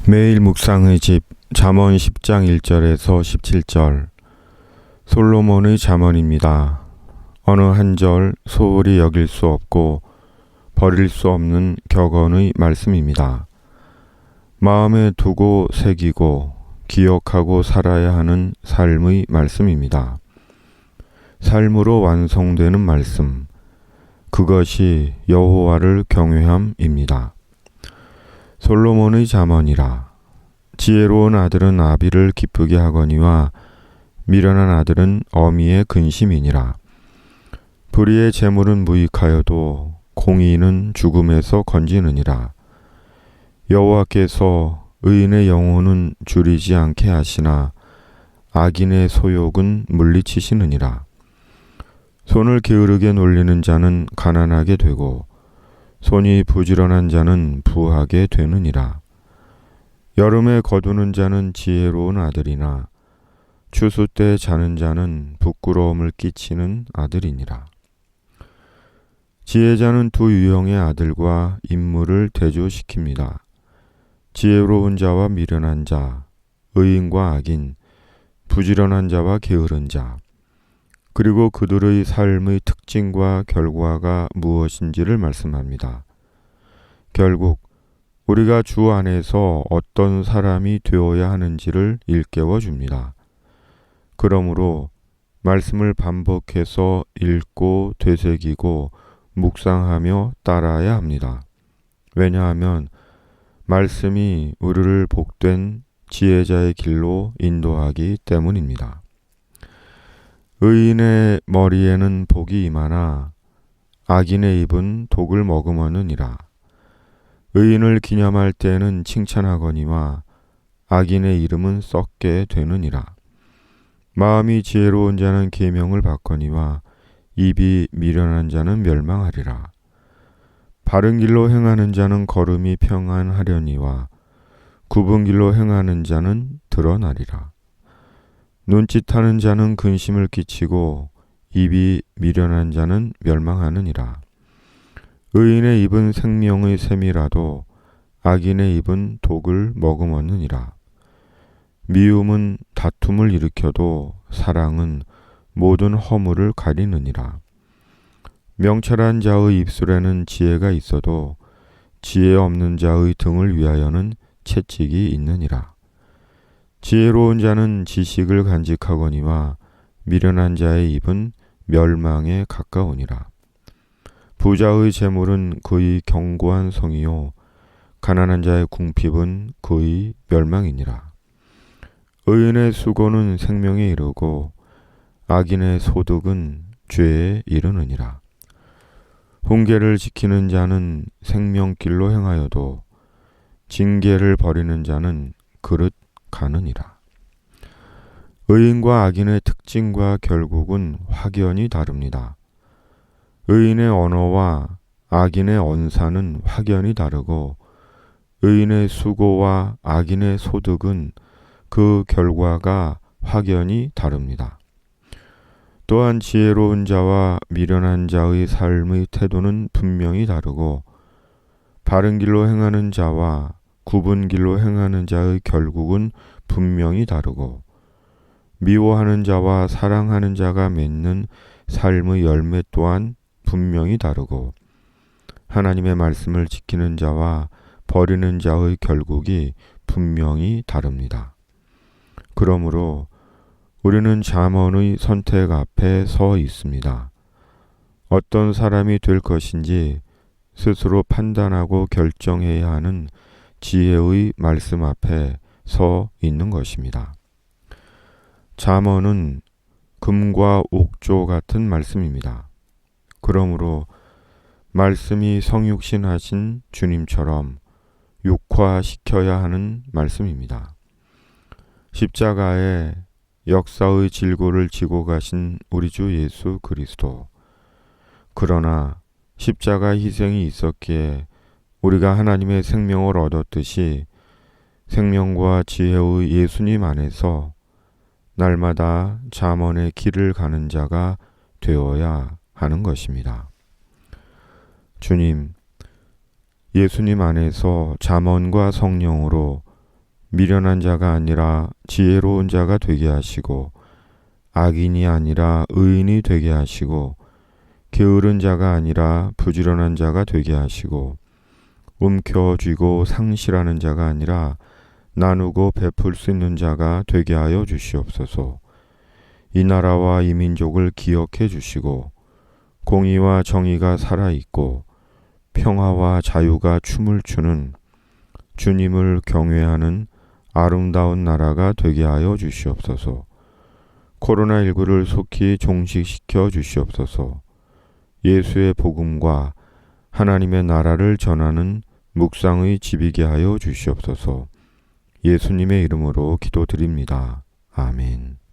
매일 묵상의 집 잠언 10장 1절에서 17절. 솔로몬의 잠언입니다. 어느 한 절 소홀히 여길 수 없고 버릴 수 없는 격언의 말씀입니다. 마음에 두고 새기고 기억하고 살아야 하는 삶의 말씀입니다. 삶으로 완성되는 말씀, 그것이 여호와를 경외함입니다. 솔로몬의 잠언이라. 지혜로운 아들은 아비를 기쁘게 하거니와 미련한 아들은 어미의 근심이니라. 불의의 재물은 무익하여도 공의는 죽음에서 건지느니라. 여호와께서 의인의 영혼은 줄이지 않게 하시나 악인의 소욕은 물리치시느니라. 손을 게으르게 놀리는 자는 가난하게 되고 손이 부지런한 자는 부하게 되느니라. 여름에 거두는 자는 지혜로운 아들이나 추수 때 자는 자는 부끄러움을 끼치는 아들이니라. 지혜자는 두 유형의 아들과 인물을 대조시킵니다. 지혜로운 자와 미련한 자, 의인과 악인, 부지런한 자와 게으른 자, 그리고 그들의 삶의 특징과 결과가 무엇인지를 말씀합니다. 결국 우리가 주 안에서 어떤 사람이 되어야 하는지를 일깨워 줍니다. 그러므로 말씀을 반복해서 읽고 되새기고 묵상하며 따라야 합니다. 왜냐하면 말씀이 우리를 복된 지혜자의 길로 인도하기 때문입니다. 의인의 머리에는 복이 임하나 악인의 입은 독을 머금었느니라. 의인을 기념할 때에는 칭찬하거니와 악인의 이름은 썩게 되느니라. 마음이 지혜로운 자는 계명을 받거니와 입이 미련한 자는 멸망하리라. 바른 길로 행하는 자는 걸음이 평안하려니와 굽은 길로 행하는 자는 드러나리라. 눈짓하는 자는 근심을 끼치고 입이 미련한 자는 멸망하느니라. 의인의 입은 생명의 샘이라도 악인의 입은 독을 머금었느니라. 미움은 다툼을 일으켜도 사랑은 모든 허물을 가리느니라. 명철한 자의 입술에는 지혜가 있어도 지혜 없는 자의 등을 위하여는 채찍이 있느니라. 지혜로운 자는 지식을 간직하거니와 미련한 자의 입은 멸망에 가까우니라. 부자의 재물은 그의 견고한 성이요 가난한 자의 궁핍은 그의 멸망이니라. 의인의 수고는 생명에 이르고 악인의 소득은 죄에 이르느니라. 훈계를 지키는 자는 생명길로 행하여도 징계를 버리는 자는 그릇 가느니라. 의인과 악인의 특징과 결국은 확연히 다릅니다. 의인의 언어와 악인의 언사는 확연히 다르고 의인의 수고와 악인의 소득은 그 결과가 확연히 다릅니다. 또한 지혜로운 자와 미련한 자의 삶의 태도는 분명히 다르고 바른 길로 행하는 자와 굽은 길로 행하는 자의 결국은 분명히 다르고 미워하는 자와 사랑하는 자가 맺는 삶의 열매 또한 분명히 다르고 하나님의 말씀을 지키는 자와 버리는 자의 결국이 분명히 다릅니다. 그러므로 우리는 잠언의 선택 앞에 서 있습니다. 어떤 사람이 될 것인지 스스로 판단하고 결정해야 하는 지혜의 말씀 앞에 서 있는 것입니다. 잠언은 금과 옥조 같은 말씀입니다. 그러므로 말씀이 성육신하신 주님처럼 육화시켜야 하는 말씀입니다. 십자가에 역사의 질고를 지고 가신 우리 주 예수 그리스도. 그러나 십자가 희생이 있었기에 우리가 하나님의 생명을 얻었듯이 생명과 지혜의 예수님 안에서 날마다 잠언의 길을 가는 자가 되어야 하는 것입니다. 주님, 예수님 안에서 잠언과 성령으로 미련한 자가 아니라 지혜로운 자가 되게 하시고 악인이 아니라 의인이 되게 하시고 게으른 자가 아니라 부지런한 자가 되게 하시고 움켜쥐고 상실하는 자가 아니라 나누고 베풀 수 있는 자가 되게 하여 주시옵소서. 이 나라와 이 민족을 기억해 주시고 공의와 정의가 살아있고 평화와 자유가 춤을 추는 주님을 경외하는 아름다운 나라가 되게 하여 주시옵소서. 코로나19를 속히 종식시켜 주시옵소서. 예수의 복음과 하나님의 나라를 전하는 묵상의 집이게 하여 주시옵소서. 예수님의 이름으로 기도드립니다. 아멘.